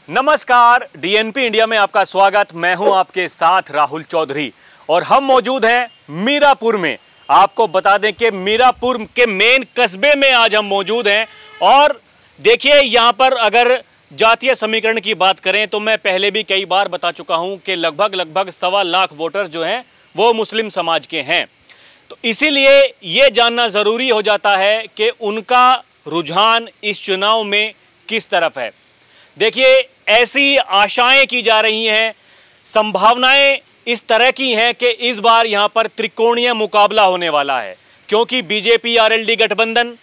नमस्कार, DNP India में आपका स्वागत। मैं हूं आपके साथ राहुल चौधरी और हम मौजूद हैं मीरापुर में। आपको बता दें कि मीरापुर के मेन कस्बे में आज हम मौजूद हैं और देखिए यहाँ पर अगर जातीय समीकरण की बात करें तो मैं पहले भी कई बार बता चुका हूं कि लगभग 1.25 लाख वोटर जो हैं वो मुस्लिम समाज के हैं। तो इसीलिए ये जानना ज़रूरी हो जाता है कि उनका रुझान इस चुनाव में किस तरफ है। देखिए, ऐसी आशाएं की जा रही हैं, संभावनाएं इस तरह की हैं कि इस बार यहाँ पर त्रिकोणीय मुकाबला होने वाला है, क्योंकि बीजेपी आरएलडी गठबंधन,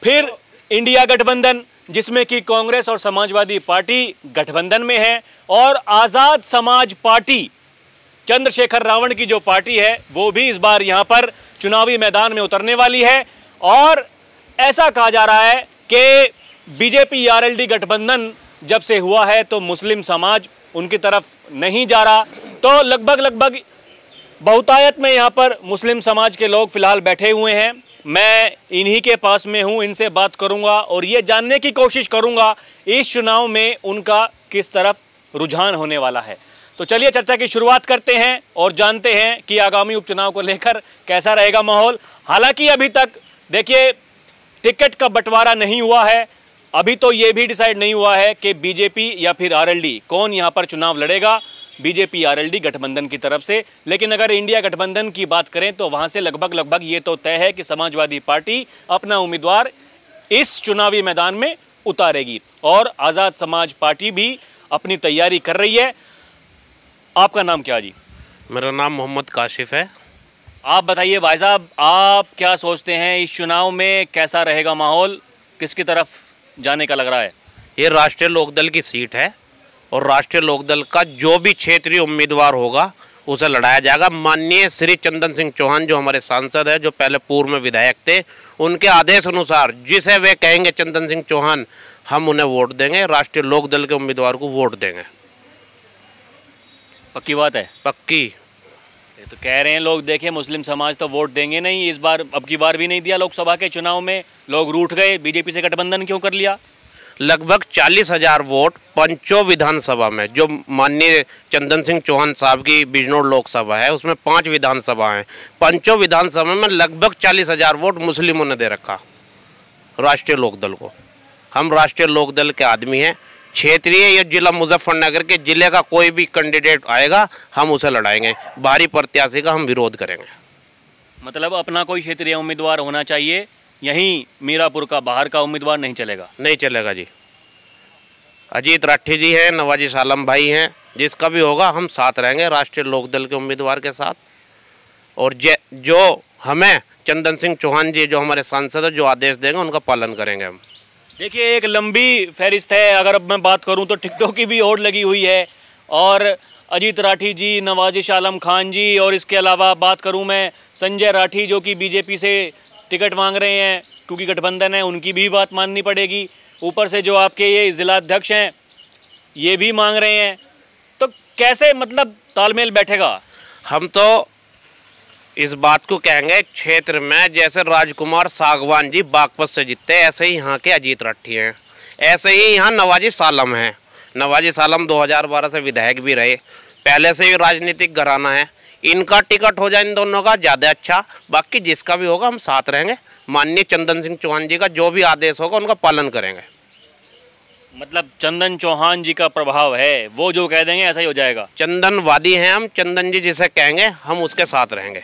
फिर इंडिया गठबंधन जिसमें कि कांग्रेस और समाजवादी पार्टी गठबंधन में है, और आज़ाद समाज पार्टी चंद्रशेखर रावण की जो पार्टी है वो भी इस बार यहाँ पर चुनावी मैदान में उतरने वाली है। और ऐसा कहा जा रहा है कि बीजेपी आरएलडी गठबंधन जब से हुआ है तो मुस्लिम समाज उनकी तरफ नहीं जा रहा। तो लगभग बहुतायत में यहाँ पर मुस्लिम समाज के लोग फिलहाल बैठे हुए हैं। मैं इन्हीं के पास में हूँ, इनसे बात करूँगा और ये जानने की कोशिश करूँगा इस चुनाव में उनका किस तरफ रुझान होने वाला है। तो चलिए चर्चा की शुरुआत करते हैं और जानते हैं कि आगामी उपचुनाव को लेकर कैसा रहेगा माहौल। हालांकि अभी तक देखिए टिकट का बंटवारा नहीं हुआ है, अभी तो ये भी डिसाइड नहीं हुआ है कि बीजेपी या फिर आरएलडी कौन यहाँ पर चुनाव लड़ेगा, बीजेपी आरएलडी गठबंधन की तरफ से। लेकिन अगर इंडिया गठबंधन की बात करें तो वहाँ से लगभग ये तो तय है कि समाजवादी पार्टी अपना उम्मीदवार इस चुनावी मैदान में उतारेगी और आज़ाद समाज पार्टी भी अपनी तैयारी कर रही है। आपका नाम क्या जी? मेरा नाम मोहम्मद काशिफ है। आप बताइए भाई साहब, आप क्या सोचते हैं इस चुनाव में कैसा रहेगा माहौल, किसकी तरफ जाने का लग रहा है? ये राष्ट्रीय लोकदल की सीट है और राष्ट्रीय लोकदल का जो भी क्षेत्रीय उम्मीदवार होगा उसे लड़ाया जाएगा। माननीय श्री चंदन सिंह चौहान जो हमारे सांसद है, जो पहले पूर्व में विधायक थे, उनके आदेश अनुसार जिसे वे कहेंगे चंदन सिंह चौहान, हम उन्हें वोट देंगे, राष्ट्रीय लोकदल के उम्मीदवार को वोट देंगे। पक्की बात है? पक्की। ये तो कह रहे हैं लोग, देखें मुस्लिम समाज तो वोट देंगे नहीं इस बार, अब की बार भी नहीं दिया लोकसभा के चुनाव में, लोग रूठ गए, बीजेपी से गठबंधन क्यों कर लिया? लगभग 40,000 वोट पंचों विधानसभा में, जो माननीय चंदन सिंह चौहान साहब की बिजनौर लोकसभा है उसमें 5 विधानसभा हैं, पंचों विधानसभा में लगभग 40,000 वोट मुस्लिमों ने दे रखा राष्ट्रीय लोकदल को। हम राष्ट्रीय लोकदल के आदमी हैं। क्षेत्रीय या जिला मुजफ्फरनगर के जिले का कोई भी कैंडिडेट आएगा हम उसे लड़ाएंगे, बाहरी प्रत्याशी का हम विरोध करेंगे। मतलब अपना कोई क्षेत्रीय उम्मीदवार होना चाहिए, यहीं मीरापुर का, बाहर का उम्मीदवार नहीं चलेगा? नहीं चलेगा जी। अजीत राठी जी हैं, नवाजी सालम भाई हैं, जिसका भी होगा हम साथ रहेंगे राष्ट्रीय लोकदल के उम्मीदवार के साथ। और जो हमें चंदन सिंह चौहान जी जो हमारे सांसद है जो आदेश देंगे उनका पालन करेंगे हम। देखिए एक लंबी फहरिस्त है, अगर अब मैं बात करूं तो टिकटों की भी होड़ लगी हुई है, और अजीत राठी जी, नवाजिश आलम खान जी, और इसके अलावा बात करूं मैं संजय राठी जो कि बीजेपी से टिकट मांग रहे हैं क्योंकि गठबंधन है, उनकी भी बात माननी पड़ेगी। ऊपर से जो आपके ये जिला अध्यक्ष हैं ये भी मांग रहे हैं, तो कैसे मतलब तालमेल बैठेगा? हम तो इस बात को कहेंगे, क्षेत्र में जैसे राजकुमार सागवान जी बागपत से जीतते ऐसे ही यहाँ के अजीत राठी हैं, ऐसे ही यहाँ नवाजी सालम हैं। नवाजी सालम 2012 से विधायक भी रहे, पहले से ही राजनीतिक घराना है। इनका टिकट हो जाए इन दोनों का ज़्यादा अच्छा, बाकी जिसका भी होगा हम साथ रहेंगे। माननीय चंदन सिंह चौहान जी का जो भी आदेश होगा उनका पालन करेंगे। मतलब चंदन चौहान जी का प्रभाव है, वो जो कह देंगे ऐसा ही हो जाएगा? चंदनवादी हैं हम, चंदन जी जिसे कहेंगे हम उसके साथ रहेंगे।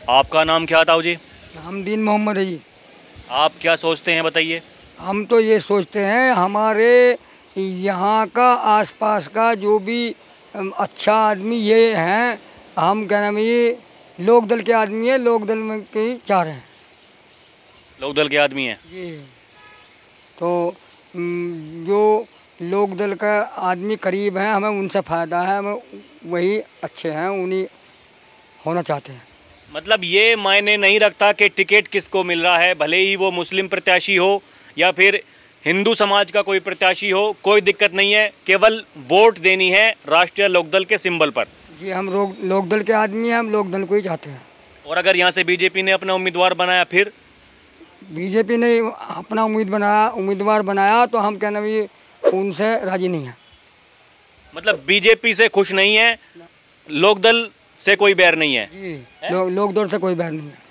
आपका नाम क्या था जी? हमदीन मोहम्मद है जी। आप क्या सोचते हैं बताइए? हम तो ये सोचते हैं हमारे यहाँ का आसपास का जो भी अच्छा आदमी ये हैं, हम क्या नाम ये लोकदल के आदमी है, लोकदल में के चाह रहे हैं। लोकदल के आदमी हैं जी। तो जो लोकदल का आदमी करीब हैं, हमें उनसे फ़ायदा है, हमें वही अच्छे हैं, उन्हीं होना चाहते हैं। मतलब ये मायने नहीं रखता कि टिकट किसको मिल रहा है, भले ही वो मुस्लिम प्रत्याशी हो या फिर हिंदू समाज का कोई प्रत्याशी हो, कोई दिक्कत नहीं है, केवल वोट देनी है राष्ट्रीय लोकदल के सिंबल पर। जी, हम लोकदल के आदमी हैं, हम लोकदल को ही चाहते हैं। और अगर यहाँ से बीजेपी ने अपना उम्मीदवार बनाया फिर? बीजेपी ने अपना उम्मीदवार बनाया तो हम क्या नाम ये उनसे राजी नहीं है। मतलब बीजेपी से खुश नहीं है, लोकदल से कोई बैर नहीं है जी, लोकदल से कोई बैर नहीं है।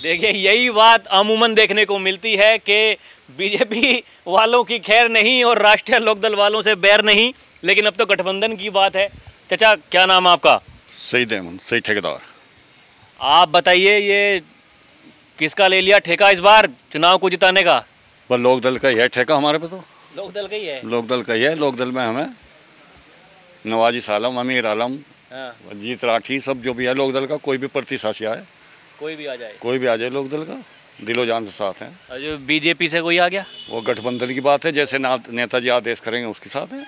देखिए यही बात अमूमन देखने को मिलती है कि बीजेपी वालों की खैर नहीं और राष्ट्रीय लोकदल वालों से बैर नहीं, लेकिन अब तो गठबंधन की बात है। चाचा क्या नाम है आपका? सईद अहमद, सही ठेकेदार। आप बताइए ये किसका ले लिया ठेका इस बार चुनाव को जिताने का? बस लोकदल का ही है ठेका हमारे पे, तो लोकदल का ही है। लोकदल का ही है। लोकदल में हमें नवाजिश आलम, अमीर आलम, जीत राठी सब जो भी है लोकदल का, कोई भी प्रतिशासी आए, कोई भी आ जाए, कोई भी आ जाए लोकदल का, दिलो जान से साथ हैं। और जो बीजेपी से कोई आ गया वो गठबंधन की बात है, जैसे नेताजी आदेश करेंगे उसके साथ है।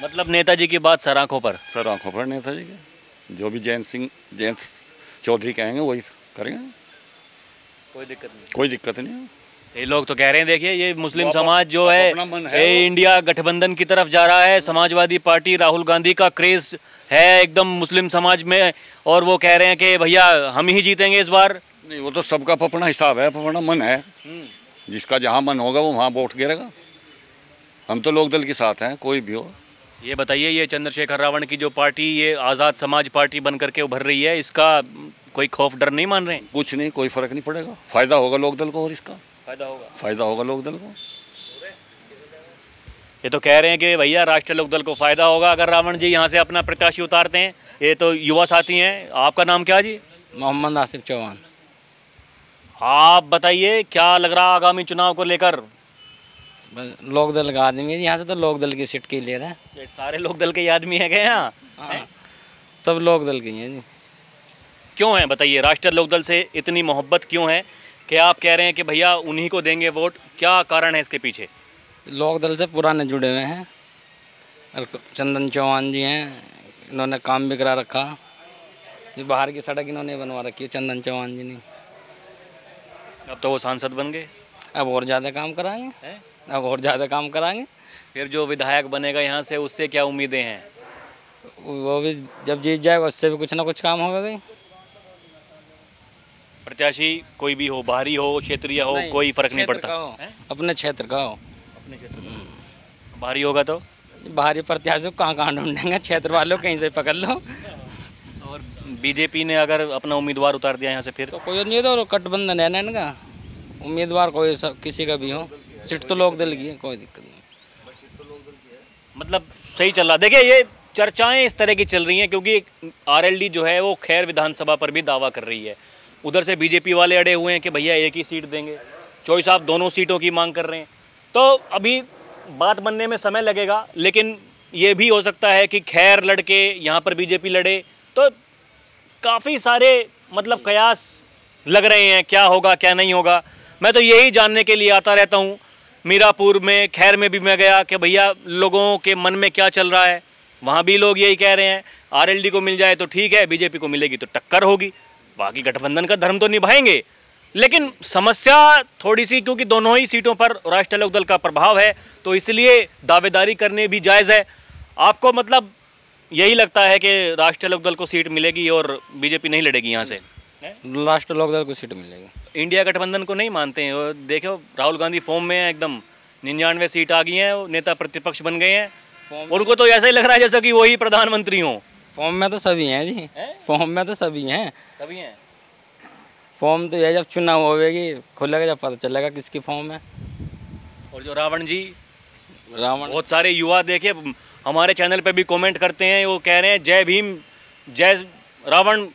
मतलब नेताजी की बात सर आंखों पर? सर आंखों पर नेताजी के, जो भी जयंत चौधरी कहेंगे वही करेंगे, कोई दिक्कत नहीं, कोई दिक्कत नहीं है। ये लोग तो कह रहे हैं देखिए ये मुस्लिम समाज जो है अपना मन है ये इंडिया गठबंधन की तरफ जा रहा है। समाजवादी पार्टी राहुल गांधी का क्रेज है एकदम मुस्लिम समाज में, और वो कह रहे हैं कि भैया हम ही जीतेंगे इस बार। नहीं, वो तो सबका अपना हिसाब है, अपना मन है, जिसका जहाँ मन होगा वो वहाँ वोट गिरेगा। हम तो लोकदल के साथ हैं, कोई भी हो। ये बताइए ये चंद्रशेखर रावण की जो पार्टी ये आज़ाद समाज पार्टी बन करके उभर रही है, इसका कोई खौफ डर नहीं मान रहे हैं? कुछ नहीं, कोई फर्क नहीं पड़ेगा, फायदा होगा लोकदल को, और इसका फायदा होगा लोकदल को। ये तो कह रहे हैं कि भैया राष्ट्रीय लोकदल को फायदा होगा अगर रावण जी यहाँ से अपना प्रत्याशी उतारते हैं। ये तो युवा साथी हैं। आपका नाम क्या जी? मोहम्मद आसिफ चौहान। आप बताइए क्या लग रहा आगामी चुनाव को लेकर? लोकदल का आदमी है यहाँ से, तो लोकदल की सीट के ले रहे हैं। ये सारे लोकदल के ही आदमी है क्या यहाँ? सब लोकदल के हैं जी। क्यों है बताइए, राष्ट्रीय लोकदल से इतनी मोहब्बत क्यों है कि आप कह रहे हैं कि भैया उन्हीं को देंगे वोट? क्या कारण है इसके पीछे? लोकदल से पुराने जुड़े हुए हैं, और चंदन चौहान जी हैं, इन्होंने काम भी करा रखा। जो बाहर की सड़क इन्होंने बनवा रखी है चंदन चौहान जी ने। अब तो वो सांसद बन गए, अब और ज़्यादा काम कराएंगे, अब और ज़्यादा काम कराएंगे। फिर जो विधायक बनेगा यहाँ से उससे क्या उम्मीदें हैं? वो भी जब जीत जाएगा उससे भी कुछ ना कुछ काम होगा। प्रत्याशी कोई भी हो, बाहरी हो, क्षेत्रीय हो, कोई फर्क नहीं पड़ता? अपने क्षेत्र का हो। अपने क्षेत्र का बाहरी होगा तो बाहरी प्रत्याशी कहाँ कहाँ ढूंढेंगे, क्षेत्र वालों कहीं से पकड़ लो। और बीजेपी ने अगर अपना उम्मीदवार उतार दिया यहाँ से फिर तो कोई नहीं, तो गठबंधन है ना इनका। उम्मीदवार कोई किसी का भी हो, सीट तो लोकदल की है, कोई दिक्कत नहीं। मतलब सही चल रहा। देखिए ये चर्चाएं इस तरह की चल रही हैं क्योंकि आरएलडी जो है वो खैर विधानसभा पर भी दावा कर रही है। उधर से बीजेपी वाले अड़े हुए हैं कि भैया एक ही सीट देंगे, चौधरी साहब दोनों सीटों की मांग कर रहे हैं। तो अभी बात बनने में समय लगेगा, लेकिन ये भी हो सकता है कि खैर लड़के यहाँ पर बीजेपी लड़े, तो काफ़ी सारे मतलब कयास लग रहे हैं क्या होगा क्या नहीं होगा। मैं तो यही जानने के लिए आता रहता हूँ। मीरापुर में खैर में भी मैं गया कि भैया लोगों के मन में क्या चल रहा है। वहाँ भी लोग यही कह रहे हैं आरएलडी को मिल जाए तो ठीक है, बीजेपी को मिलेगी तो टक्कर होगी, बाकी गठबंधन का धर्म तो निभाएंगे। लेकिन समस्या थोड़ी सी, क्योंकि दोनों ही सीटों पर राष्ट्रीय लोकदल का प्रभाव है, तो इसलिए दावेदारी करने भी जायज़ है। आपको मतलब यही लगता है कि राष्ट्रीय लोकदल को सीट मिलेगी और बीजेपी नहीं लड़ेगी यहाँ से? राष्ट्रीय लोकदल को सीट मिलेगी। इंडिया गठबंधन को नहीं मानते हैं। और देखो राहुल गांधी फॉर्म में है एकदम, 99 सीट आ गई हैं, नेता प्रतिपक्ष बन गए हैं, उनको तो ऐसा ही लग रहा है जैसा कि वही प्रधानमंत्री हों। फॉर्म में तो सभी हैं जी, फॉर्म में तो सभी हैं। फॉर्म तो ये जब चुनाव होगी खुलेगा जब पता चलेगा किसकी फॉर्म है। और जो रावण जी, बहुत सारे युवा देखे हमारे चैनल पे भी कमेंट करते हैं, वो कह रहे हैं जय भीम जय रावण।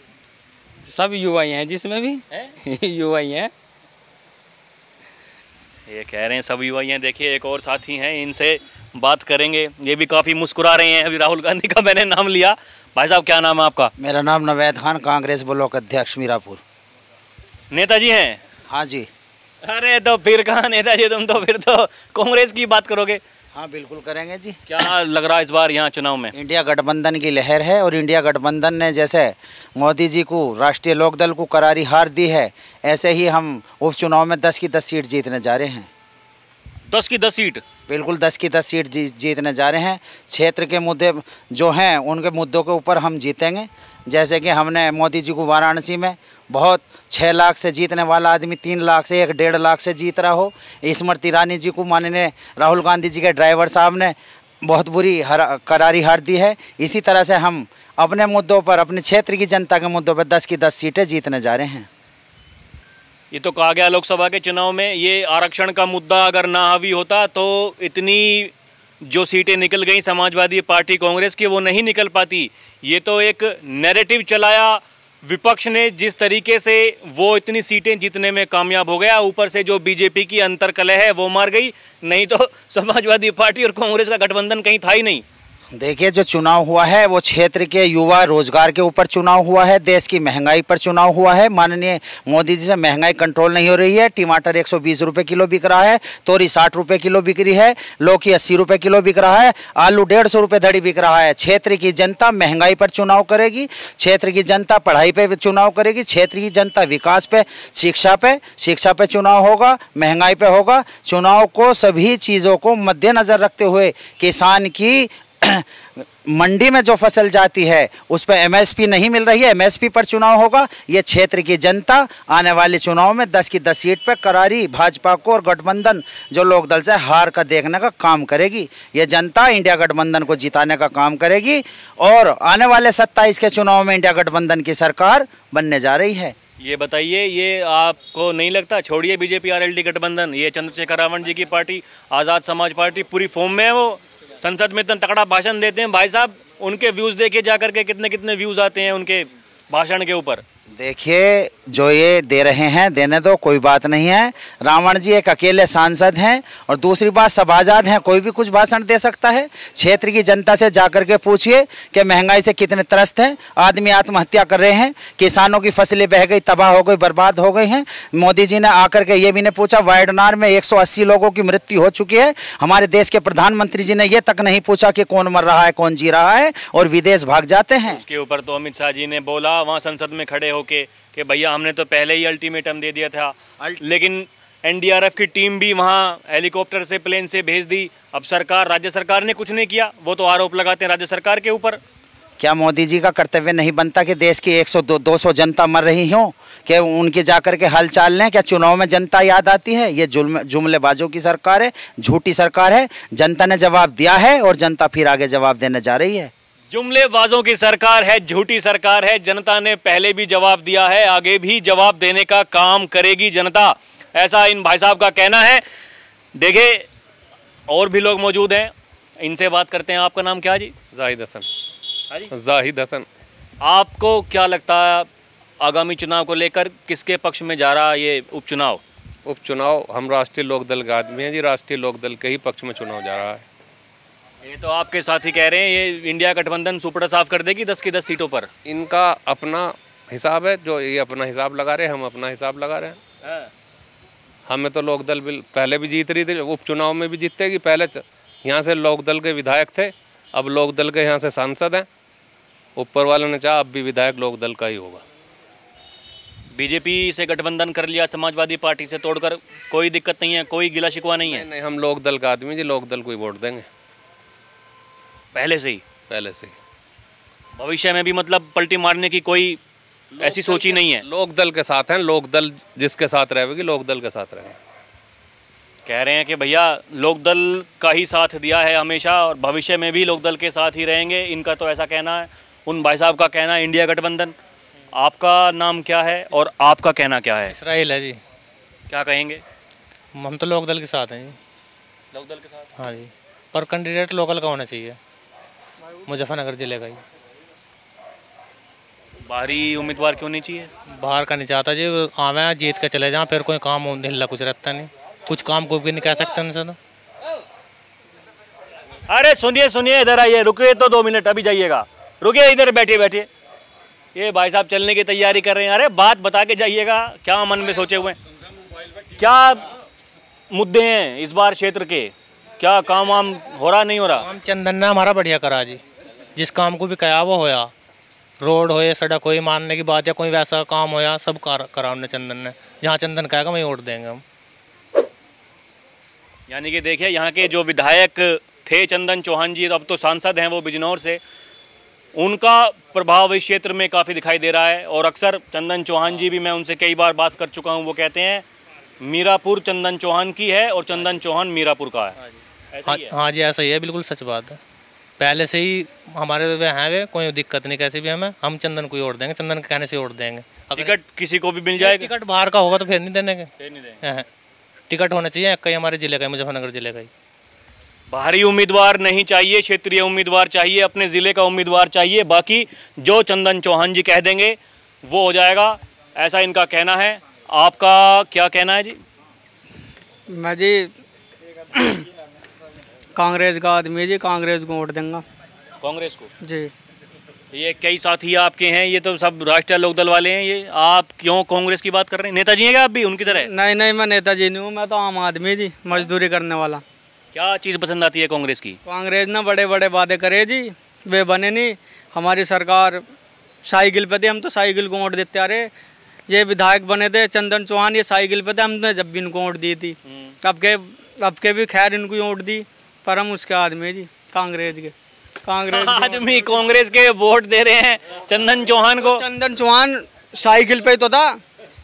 सब युवा ही हैं जिसमें भी युवा ही हैं, ये कह रहे हैं सब युवा ही हैं। देखिए एक और साथी हैं, इनसे बात करेंगे, ये भी काफ़ी मुस्कुरा रहे हैं। अभी राहुल गांधी का मैंने नाम लिया। भाई साहब क्या नाम है आपका? मेरा नाम नवैद खान, कांग्रेस ब्लॉक अध्यक्ष मीरापुर। नेताजी हैं? हाँ जी। अरे तो फिर कहाँ नेताजी, तुम तो फिर तो कांग्रेस की बात करोगे। हाँ बिल्कुल करेंगे जी। क्या लग रहा है इस बार यहाँ चुनाव में? इंडिया गठबंधन की लहर है, और इंडिया गठबंधन ने जैसे मोदी जी को राष्ट्रीय लोकदल को करारी हार दी है, ऐसे ही हम उपचुनाव में 10 की 10 सीट जीतने जा रहे हैं। 10 की 10 सीट? बिल्कुल 10 की 10 सीट जीतने जा रहे हैं। क्षेत्र के मुद्दे जो हैं उनके मुद्दों के ऊपर हम जीतेंगे। जैसे कि हमने मोदी जी को वाराणसी में बहुत 6 लाख से जीतने वाला आदमी 3 लाख से 1-1.5 लाख से जीत रहा हो। स्मृति ईरानी जी को माननीय राहुल गांधी जी के ड्राइवर साहब ने बहुत बुरी करारी हार दी है। इसी तरह से हम अपने मुद्दों पर, अपने क्षेत्र की जनता के मुद्दों पर 10 की 10 सीटें जीतने जा रहे हैं। ये तो कहा गया लोकसभा के चुनाव में ये आरक्षण का मुद्दा अगर ना हावी होता तो इतनी जो सीटें निकल गई समाजवादी पार्टी कांग्रेस की वो नहीं निकल पाती। ये तो एक नैरेटिव चलाया विपक्ष ने, जिस तरीके से वो इतनी सीटें जीतने में कामयाब हो गया। ऊपर से जो बीजेपी की अंतर्कलह है वो मार गई, नहीं तो समाजवादी पार्टी और कांग्रेस का गठबंधन कहीं था ही नहीं। देखिए, जो चुनाव हुआ है वो क्षेत्र के युवा रोजगार के ऊपर चुनाव हुआ है, देश की महंगाई पर चुनाव हुआ है। माननीय मोदी जी से महंगाई कंट्रोल नहीं हो रही है। टमाटर 120 रुपये किलो बिक रहा है, तोरी 60 रुपये किलो बिक रही है, लौकी 80 रुपये किलो बिक रहा है, आलू 150 रुपये धड़ी बिक रहा है। क्षेत्र की जनता महंगाई पर चुनाव करेगी, क्षेत्र की जनता पढ़ाई पे चुनाव करेगी, क्षेत्र की जनता विकास पे, शिक्षा पे चुनाव होगा, महंगाई पे होगा। चुनाव को सभी चीज़ों को मद्देनज़र रखते हुए किसान की मंडी में जो फसल जाती है उस पर एमएसपी नहीं मिल रही है, एमएसपी पर चुनाव होगा। ये क्षेत्र की जनता आने वाले चुनाव में 10 की 10 सीट पर करारी भाजपा को और गठबंधन जो लोकदल से हार का देखने का काम करेगी। ये जनता इंडिया गठबंधन को जिताने का काम करेगी और आने वाले 27 के चुनाव में इंडिया गठबंधन की सरकार बनने जा रही है। ये बताइए, ये आपको नहीं लगता, छोड़िए बीजेपी आरएलडी गठबंधन, ये चंद्रशेखर रावण जी की पार्टी आज़ाद समाज पार्टी पूरी फॉर्म में है। वो संसद में इतना तगड़ा भाषण देते हैं भाई साहब, उनके व्यूज़ देखिए जा करके कितने कितने व्यूज़ आते हैं उनके भाषण के ऊपर। देखिए, जो ये दे रहे हैं देने दो, कोई बात नहीं है। रावण जी एक अकेले सांसद हैं और दूसरी बात सब आज़ाद हैं, कोई भी कुछ भाषण दे सकता है। क्षेत्र की जनता से जाकर के पूछिए कि महंगाई से कितने त्रस्त हैं, आदमी आत्महत्या कर रहे हैं, किसानों की फसलें बह गई, तबाह हो गई, बर्बाद हो गई हैं। मोदी जी ने आकर के ये भी नहीं पूछा, वायनाड में 180 लोगों की मृत्यु हो चुकी है। हमारे देश के प्रधानमंत्री जी ने ये तक नहीं पूछा कि कौन मर रहा है, कौन जी रहा है, और विदेश भाग जाते हैं। उसके ऊपर तो अमित शाह जी ने बोला वहाँ संसद में खड़े होके कि भैया हमने तो पहले ही अल्टीमेटम दे दिया था, लेकिन एनडीआरएफ की टीम भी वहाँ हेलीकॉप्टर से, प्लेन से भेज दी। अब सरकार, राज्य सरकार ने कुछ नहीं किया, वो तो आरोप लगाते हैं राज्य सरकार के ऊपर। क्या मोदी जी का कर्तव्य नहीं बनता कि देश की 100-200 जनता मर रही हो कि उनके जाकर के हाल चाल लें? क्या चुनाव में जनता याद आती है? ये जुमलेबाजों की सरकार है, झूठी सरकार है। जनता ने जवाब दिया है और जनता फिर आगे जवाब देने जा रही है। जुमलेबाजों की सरकार है, झूठी सरकार है। जनता ने पहले भी जवाब दिया है, आगे भी जवाब देने का काम करेगी जनता, ऐसा इन भाई साहब का कहना है। देखिए, और भी लोग मौजूद हैं, इनसे बात करते हैं। आपका नाम क्या जी? जाहिद हसन। जाहिद हसन। आपको क्या लगता है आगामी चुनाव को लेकर किसके पक्ष में जा रहा ये उपचुनाव? उपचुनाव हम राष्ट्रीय लोकदल के आदमी हैं जी, राष्ट्रीय लोकदल के ही पक्ष में चुनाव जा रहा है। ये तो आपके साथी कह रहे हैं ये इंडिया गठबंधन सुपड़ा साफ कर देगी 10 की 10 सीटों पर। इनका अपना हिसाब है, जो ये अपना हिसाब लगा रहे हैं, हम अपना हिसाब लगा रहे हैं। हमें तो लोकदल पहले भी जीत रही थी, उपचुनाव में भी जीतेगी। पहले यहाँ से लोकदल के विधायक थे, अब लोकदल के यहाँ से सांसद हैं। ऊपर वालों ने चाहा अब भी विधायक लोकदल का ही होगा। बीजेपी से गठबंधन कर लिया समाजवादी पार्टी से तोड़कर, कोई दिक्कत नहीं है, कोई गिला शिकवा नहीं है? नहीं, हम लोकदल का आदमी जी, लोकदल को ही वोट देंगे पहले से ही। पहले से ही। भविष्य में भी मतलब पलटी मारने की कोई ऐसी सोच ही नहीं है? लोकदल के साथ हैं, लोकदल जिसके साथ रहेगी लोकदल के साथ रहेगी। कह रहे हैं कि भैया लोकदल का ही साथ दिया है हमेशा और भविष्य में भी लोकदल के साथ ही रहेंगे, इनका तो ऐसा कहना है। उन भाई साहब का कहना है इंडिया गठबंधन। आपका नाम क्या है और आपका कहना क्या है? इसराइल है जी। क्या कहेंगे? हम तो लोकदल के साथ हैं जी। लोकदल के साथ? हाँ जी, पर कैंडिडेट लोकल का होना चाहिए, मुजफ्फरनगर जिले का ही। बाहरी उम्मीदवार क्यों नहीं चाहिए? बाहर का नहीं चाहता जी, आवे जीत के चले जाएं, फिर कोई काम हिल्ला कुछ रहता नहीं, कुछ काम को भी नहीं कह सकते उनसे तो। अरे सुनिए सुनिए, इधर आइए, रुकिए तो 2 मिनट, अभी जाइएगा, रुकिए इधर, बैठिए बैठिए। ये भाई साहब चलने की तैयारी कर रहे हैं। अरे बात बता के जाइएगा, क्या मन में सोचे हुए हैं, क्या मुद्दे हैं इस बार क्षेत्र के, क्या काम वाम हो रहा नहीं हो रहा? काम चंदन ने हमारा बढ़िया करा जी, जिस काम को भी कहा वो होया, रोड होए, सड़क होए, मानने की बात या कोई वैसा काम होया, सब करा उन्हें चंदन ने। जहाँ चंदन कहेगा वहीं वोट देंगे हम। यानी कि देखिए, यहाँ के जो विधायक थे चंदन चौहान जी, अब तो सांसद हैं वो बिजनौर से, उनका प्रभाव इस क्षेत्र में काफ़ी दिखाई दे रहा है। और अक्सर चंदन चौहान जी भी, मैं उनसे कई बार बात कर चुका हूं, वो कहते हैं मीरापुर चंदन चौहान की है और चंदन चौहान मीरापुर का है। ऐसा ही है? हाँ जी, ऐसा ही है, बिल्कुल सच बात है। पहले से ही हमारे वे हैं, वे कोई दिक्कत नहीं, कैसे भी हमें, हम चंदन को ही वोट देंगे, चंदन के कहने से वोट देंगे। टिकट किसी को भी मिल जाएगा? टिकट बाहर का होगा तो फिर नहीं देने के, फिर नहीं देंगे। टिकट होना चाहिए कहीं हमारे जिले का, मुजफ्फरनगर जिले का ही। बाहरी उम्मीदवार नहीं चाहिए, क्षेत्रीय उम्मीदवार चाहिए, अपने ज़िले का उम्मीदवार चाहिए। बाकी जो चंदन चौहान जी कह देंगे वो हो जाएगा, ऐसा इनका कहना है। आपका क्या कहना है जी? मैं जी कांग्रेस का आदमी जी, कांग्रेस को वोट दूंगा। कांग्रेस को जी। ये कई साथी आपके हैं, ये तो सब राष्ट्रीय लोकदल वाले हैं, ये आप क्यों कांग्रेस की बात कर रहे हैं? नेताजी हैं क्या आप भी उनकी तरह? नहीं नहीं, मैं नेताजी नहीं हूँ, मैं तो आम आदमी जी, मजदूरी करने वाला। क्या चीज़ पसंद आती है कांग्रेस की? कांग्रेस ने बड़े बड़े वादे करे जी, वे बने नहीं। हमारी सरकार साइकिल पे थे, हम तो साइकिल को वोट देते आ रहे। ये विधायक बने थे चंदन चौहान, ये साइकिल पे थे, हमने जब भी इनको वोट दी थी। अब के भी खैर इनको वोट दी, पर हम उसके आदमी जी, कांग्रेस के। कांग्रेस आदमी कांग्रेस के वोट दे रहे हैं चंदन चौहान को। चंदन चौहान साइकिल पे तो था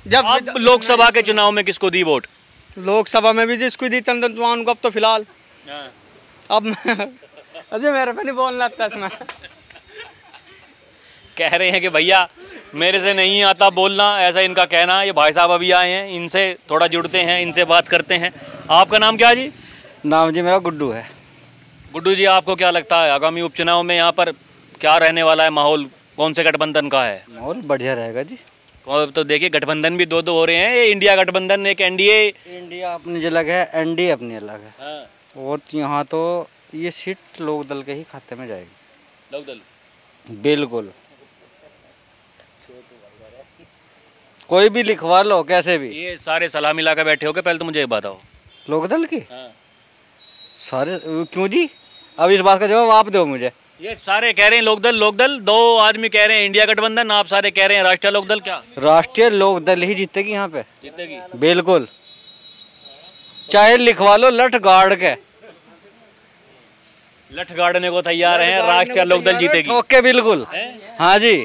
जब लोकसभा के चुनाव में किसको दी वोट? लोकसभा में भी जिसको दी चंदन चौहान को। अब तो फिलहाल अब अजय मेरे पे नहीं बोलना लगता इसमें। कह रहे हैं कि भैया मेरे से नहीं आता बोलना, ऐसा इनका कहना है। ये भाई साहब अभी आए हैं, इनसे थोड़ा जुड़ते हैं, इनसे बात करते हैं। आपका नाम क्या जी? नाम जी मेरा गुड्डू है। गुड्डू जी, आपको क्या लगता है आगामी उपचुनाव में यहाँ पर क्या रहने वाला है माहौल? कौन से गठबंधन का है माहौल? बढ़िया रहेगा जी। तो देखिए गठबंधन भी दो हो रहे हैं, ये इंडिया गठबंधन, एक एनडीए। इंडिया अपनी अलग है, एनडीए अपनी अलग है। हाँ। और यहाँ तो ये सीट लोकदल के ही खाते में जाएगी। लोकदल? बिल्कुल, कोई भी लिखवा लो कैसे भी। ये सारे सलाह मिला कर बैठे हो के? पहले तो मुझे ये बताओ। लोकदल की? हाँ। सारे क्यों जी? अब इस बात का जवाब आप दो मुझे। ये सारे कह रहे हैं लोकदल लोकदल, दो आदमी कह रहे हैं इंडिया गठबंधन, आप सारे कह रहे हैं राष्ट्रीय लोकदल। क्या राष्ट्रीय लोकदल ही जीतेगी यहाँ पे? जीतेगी बिल्कुल, चाहे लिखवा लो लठ गाड़ के। लठ गाड़ने को तैयार हैं, राष्ट्रीय लोकदल जीतेगी। ओके, बिल्कुल। हाँ जी।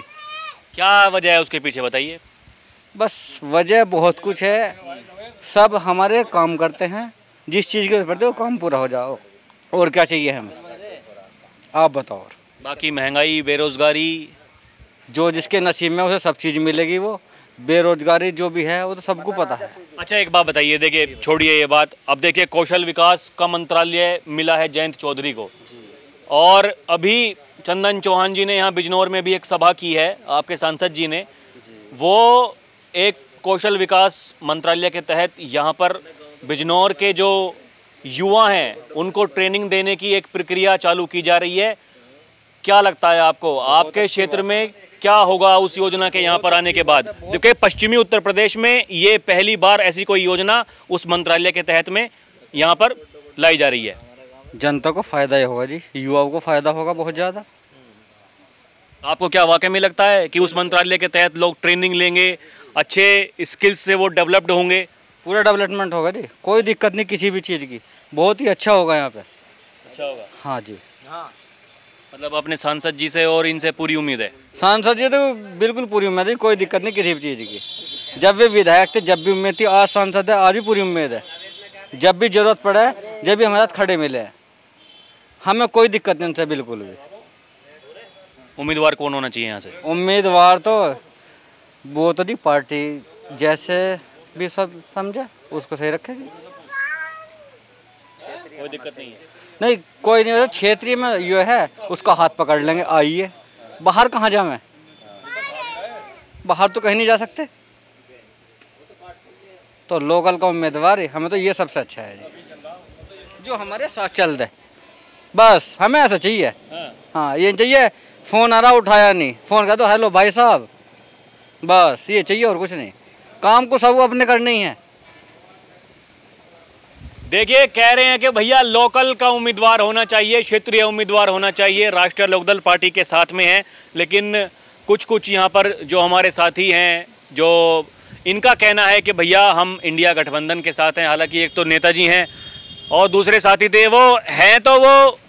क्या वजह है उसके पीछे बताइए? बस वजह बहुत कुछ है, सब हमारे काम करते हैं, जिस चीज़ के ऊपर वो काम पूरा हो जाओ, और क्या चाहिए हमें, आप बताओ। बाकी महंगाई, बेरोजगारी, जो जिसके नसीब में उसे सब चीज़ मिलेगी। वो बेरोजगारी जो भी है वो तो सबको पता है। अच्छा एक बात बताइए, देखिए छोड़िए ये बात, अब देखिए कौशल विकास का मंत्रालय मिला है जयंत चौधरी को, और अभी चंदन चौहान जी ने यहाँ बिजनौर में भी एक सभा की है, आपके सांसद जी ने, वो एक कौशल विकास मंत्रालय के तहत यहाँ पर बिजनौर के जो युवा हैं उनको ट्रेनिंग देने की एक प्रक्रिया चालू की जा रही है। क्या लगता है आपको, आपके क्षेत्र में क्या होगा उस योजना के यहाँ पर आने के बाद? देखिए पश्चिमी उत्तर प्रदेश में ये पहली बार ऐसी कोई योजना उस मंत्रालय के तहत में यहाँ पर लाई जा रही है। जनता को फायदा ही होगा जी, युवाओं को फायदा होगा बहुत ज़्यादा। आपको क्या वाकई में लगता है कि उस मंत्रालय के तहत लोग ट्रेनिंग लेंगे, अच्छे स्किल्स से वो डेवलप्ड होंगे? पूरा डेवलपमेंट होगा जी, कोई दिक्कत नहीं किसी भी चीज़ की, बहुत ही अच्छा होगा यहाँ पे। अच्छा होगा? हाँ जी। हाँ, मतलब अपने सांसद जी से और इनसे पूरी उम्मीद है? सांसद जी तो बिल्कुल पूरी उम्मीद है, कोई दिक्कत नहीं किसी भी चीज़ की। जब वे विधायक थे जब भी उम्मीद थी, आज सांसद है आज भी पूरी उम्मीद है। जब भी जरूरत पड़े, जब भी हमारे साथ खड़े मिले हैं, हमें कोई दिक्कत नहीं उनसे बिल्कुल भी। उम्मीदवार कौन होना चाहिए यहाँ से? उम्मीदवार तो वो तो जी पार्टी जैसे भी सब समझे उसको सही रखेगी, कोई दिक्कत नहीं है। नहीं कोई नहीं, क्षेत्रीय में ये है उसका हाथ पकड़ लेंगे, आइए। बाहर कहाँ जाए, बाहर तो कहीं नहीं जा सकते, तो लोकल का उम्मीदवार ही हमें तो ये सबसे अच्छा है जी, जो हमारे साथ चल दे, बस हमें ऐसा चाहिए। हाँ ये चाहिए, फ़ोन आ रहा उठाया नहीं, फ़ोन कर दो हेलो भाई साहब, बस ये चाहिए और कुछ नहीं। काम को सब अपने करने ही है। देखिए कह रहे हैं कि भैया लोकल का उम्मीदवार होना चाहिए, क्षेत्रीय उम्मीदवार होना चाहिए, राष्ट्रीय लोकदल पार्टी के साथ में है। लेकिन कुछ यहाँ पर जो हमारे साथी हैं, जो इनका कहना है कि भैया हम इंडिया गठबंधन के साथ हैं। हालांकि एक तो नेताजी हैं और दूसरे साथी थे वो हैं तो वो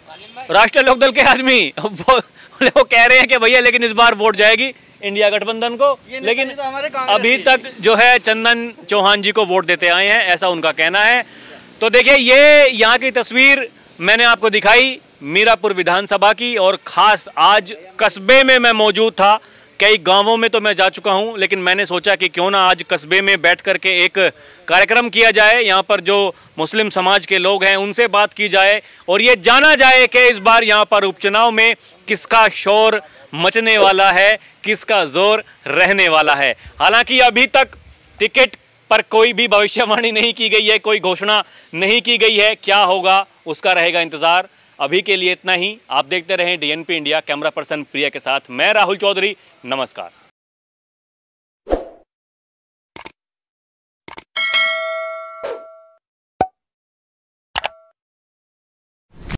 राष्ट्रीय लोकदल के आदमी, वो कह रहे हैं कि भैया लेकिन इस बार वोट जाएगी इंडिया गठबंधन को, लेकिन अभी तक जो है चंदन चौहान जी को वोट देते आए हैं, ऐसा उनका कहना है। तो देखिए ये यहाँ की तस्वीर मैंने आपको दिखाई मीरापुर विधानसभा की, और खास आज कस्बे में मैं मौजूद था। कई गांवों में तो मैं जा चुका हूं, लेकिन मैंने सोचा कि क्यों ना आज कस्बे में बैठ करके एक कार्यक्रम किया जाए। यहां पर जो मुस्लिम समाज के लोग हैं उनसे बात की जाए और ये जाना जाए कि इस बार यहां पर उपचुनाव में किसका शोर मचने वाला है, किसका जोर रहने वाला है। हालांकि अभी तक टिकट पर कोई भी भविष्यवाणी नहीं की गई है, कोई घोषणा नहीं की गई है। क्या होगा उसका रहेगा इंतजार। अभी के लिए इतना ही। आप देखते रहें DNP इंडिया। कैमरा पर्सन प्रिया के साथ मैं राहुल चौधरी। नमस्कार।